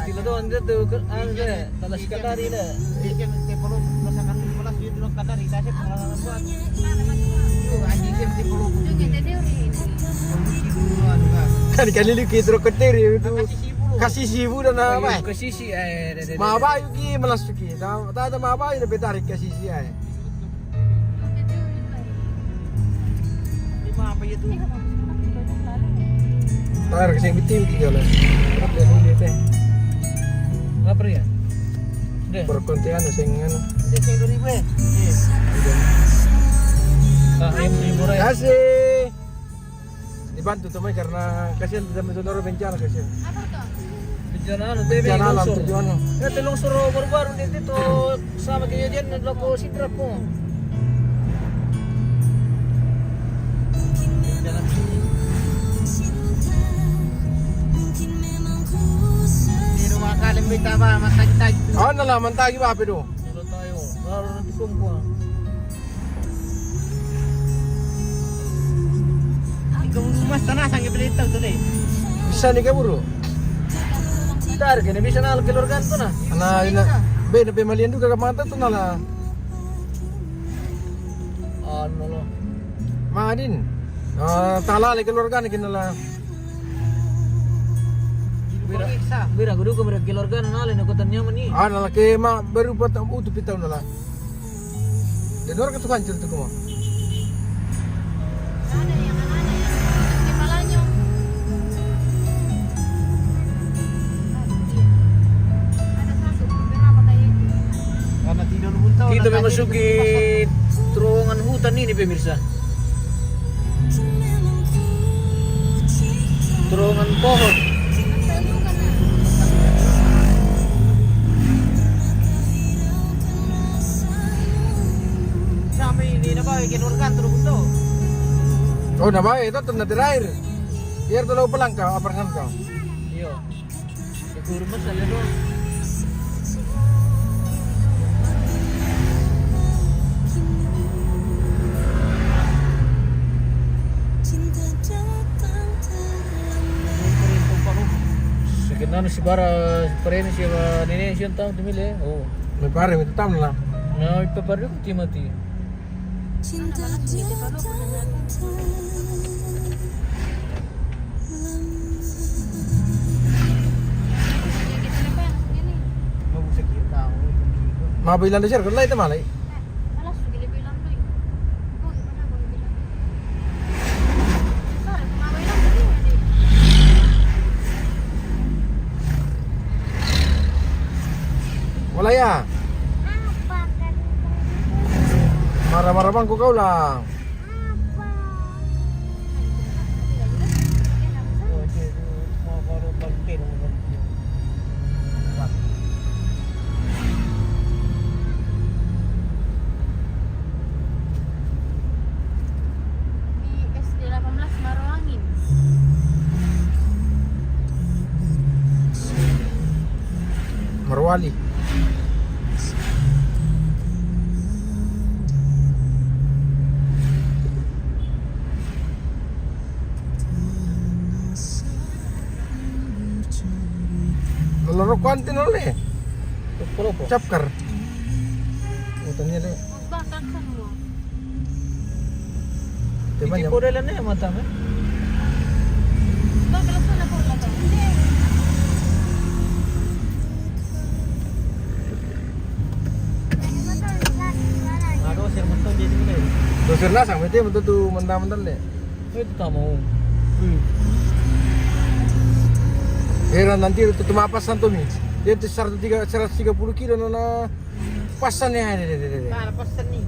Stila doon dito, ano deh, talas ka dari deh. Kalau merasakan kelas dia dulu kata di saya pengalaman buat. Anjing sih di pulau. Kan kanili kitro keteri itu. Kasih sibu dan apa? Ke sisi Mabayu ki malasuki. Tada mabayu na betarik kasih si ay. Lima apa itu? Tar kasih bitim ki gala. Apa ni teh? Apa ya? Deh. Perkontian sing ano. Dia saya 2000 ya. Yang murah ya. Kasih. Dibantu teman karena kasihan tidak menonton bencana kasihan. Bencana ano, tebe Bencana alam longsor. tujuan. Ya longsor baru-baru dito sama kejadian na ko sidrap mo. Di rumah kalian minta apa? Masak-masak. Oh nalaman tagi ba pedo? Wala tayo. Nararamdaman ko mo. Ikaw rumah sana sangat berita tuh deh. Bisa ni kaburo. Tar kini bisa na alkilorgan to na. Ana ina be na pemalian juga kamata to nala. Ano lo. Madin. Tala le keluarga ni kinala. Bira, bira gudu ko bira kilorgan na le nakutan niya man ni. Nala ke ma baru buat utu pitaw nala. Denor ka to kan cerita ko mo. Karena tidur buntau. Kita memasuki terowongan hutan ini pemirsa. Terowongan pohon. Sampai ini na ba bikin organ terus buntau. Oh na ba ito na tirair. Biar to pelang ka aparngan ka. Iyo. Siguro mas ala no. Sekian si bara parene si nene siya tahu tumile. Oh. Me pare me tam nala. Na ipaparu ko timati. Mau sakit tahu. Mabilan sir kan lai malai. Wala ya. Marah-marah bang kau lah. Oh, dia mau baru penting. Di SD 18 Marwangin. Marwali. Loro kontin oleh. Pero po. Capkar. Utangnya deh. Magbakak sa mo. Diba Hindi niya? ko rin na yung mata mo. Bakal sa na ko lang. Hindi. Ako sir mo to jadi mo. Dosir na sang meti mentu tu mentah-mentah le. Ito tamo. Era nanti itu tumapas santomi. Dia tu 130 kilo na pasan ya. Nah, pesan nih.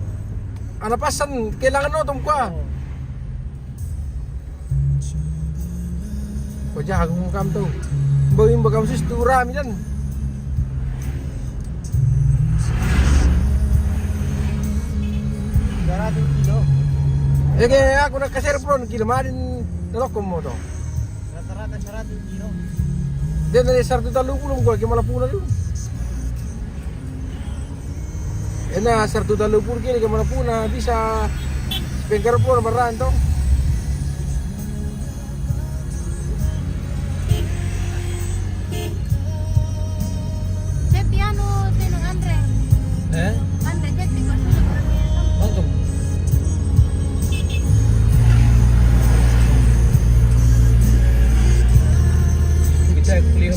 Ana pasan kailangan no tumka. Wajah aku ngam tu. Bawin bagam sis tu rami dan. Kilo. Aku nak kasih pron kilo marin nalokom mo to. Rata-rata 100 kilo. Dia dari 130 gua gimana pula tu. Ena 130 kilo gimana pula bisa speaker pun beran to.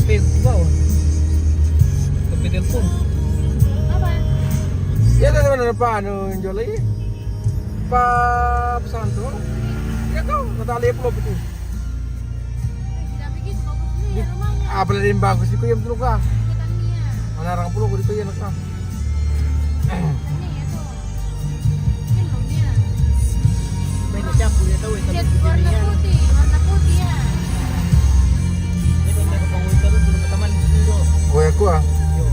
HP di bawah. HP telepon. Apa? Ya ada mana pa ano yung jolay? Pa pesan tuh. Ya kau natali upload itu. Tidak begitu bagus nih rumahnya. Ah beli din bagus di kuyam tuh ka. Kita nih ya. Manarang pulo ko di kuyam ka. Ini ya tuh. Filmnya. May nachapo ya tahu itu. Jet warna putih ya. Ito niya ko pangulit ka doon pataman dito. Kuya ko ah. Yo.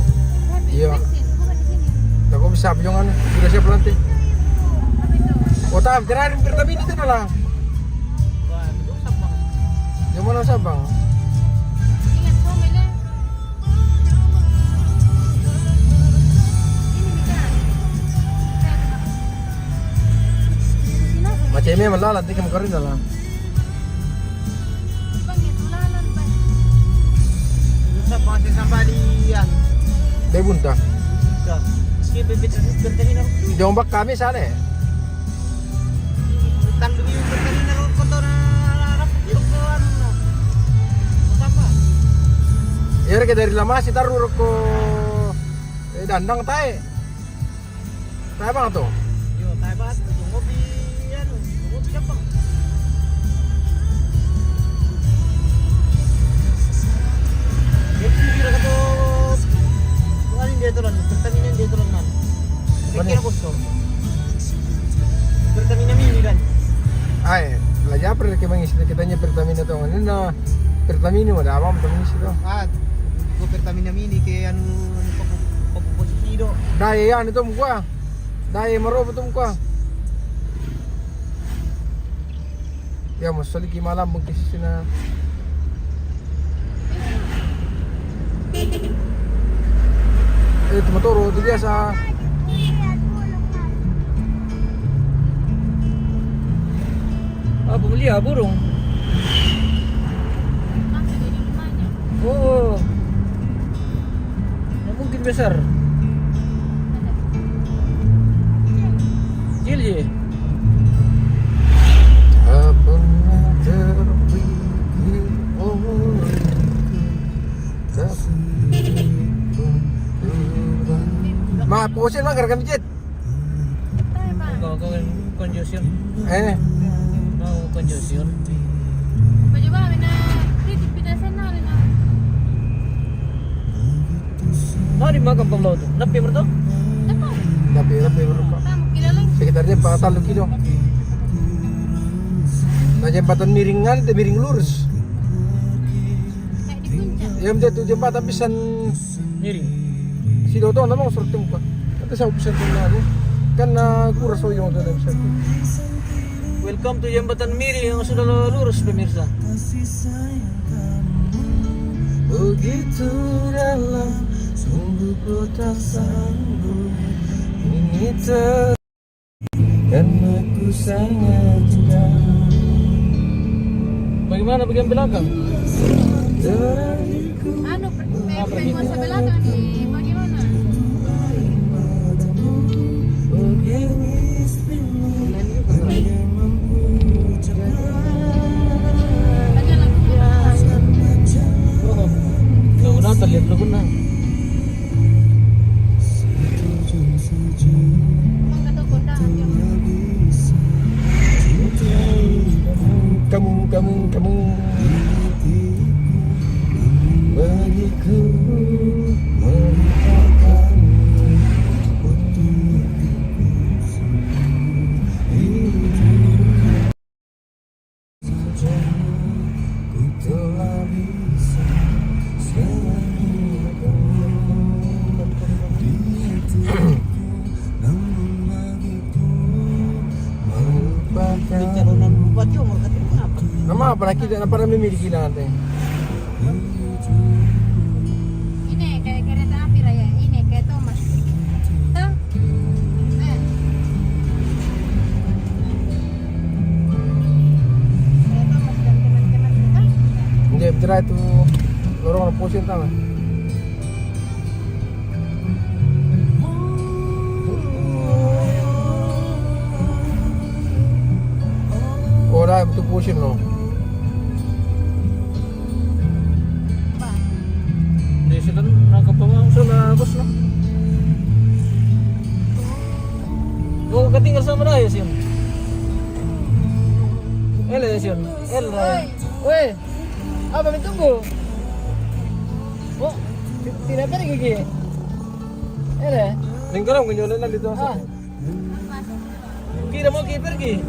Tapi Iya. bensin, bukan di sini. Ako bisa yung ano. Sudah siap nanti. Apa itu? O tam, tirahin pertamina ito na lang. Wah, itu sabang. Yung mana sabang. Ingat formulnya. Ini bisa. Macamnya malala, nanti kamu karin na lang. Bang, ya tulalan, Bang. Yung sabang sa sambalian. Debunta. Ka. Sige, bertani na. Jombak kami sana eh. Tandem yung bertani na ron ko to na harap yung ko ano no. Apa? Yari ka dari lama si tarur ko dandang tayo. Tayo bang to? Yo, tayo ba? Yung ngobi, ano, ngobi na bang? Yung siguro ka to, kung ano yung dito lang, bertani na dito lang man. Ano? Kaya gusto. Bertani na mini kan. Ay, belajar per que mangis kita nya pertamina to ano na pertamina mo da mo tamis ito. Ah, go bertani na mini kaya ano pagpupositido. Dai yan ito mo kwa. Dai maro ito mo kwa. Ya mo sali ki malam mo kisi na. Tumuturo di dia sa Ah, bumili ah, burung. Masih dari rumahnya. Oh. Nah, mungkin besar. Kecil je. apa terpikir olehku tapi Ma, pusin mah gara mijit. Tayo, Bang. Kau congestion. Mau congestion. Baju ba na kritik pinasan na rin. Nah, di makan pablo tu. Napi berto? Dapat. Tapi berapa? Kamu kilalang. Sekitarnya 40 kilo. Nah jembatan miringan itu miring lurus. Kayak di puncak. Ya dia tuh jembatan pisan Miring. si Dodo namang sorte mo ka. Ito sa upisan ko na kan kuras so yung doon sa. Welcome to Jembatan Miring yang sudah lurus pemirsa. Begitu dalam sungguh ku tak sanggup ini karena ku sangat cinta. Bagaimana bagian belakang? Anu, perempuan sa belakang nih, bagaimana? Tanya lagu Oh, kau nak terlihat lagu na. Bang kata kondangan dia. Kamu bagiku melupakanmu ku telah bisa Calonan bupati umur katanya apa? Nama apa lagi tidak pernah memiliki nanti. Ini kayak kereta api raya, ini kayak Thomas. Tahu? Kayak Thomas dan teman-teman kita. Hindi tira itu lorong na posin tama. Ora itu posin no. Apa? bagus lah. Gua ketinggal sama dia Sion. Ya Sion. Woi. Apa tunggu? Oh, tidak apa gigi. Lingkaran kunjungan dito. Ah. Kira mau pergi?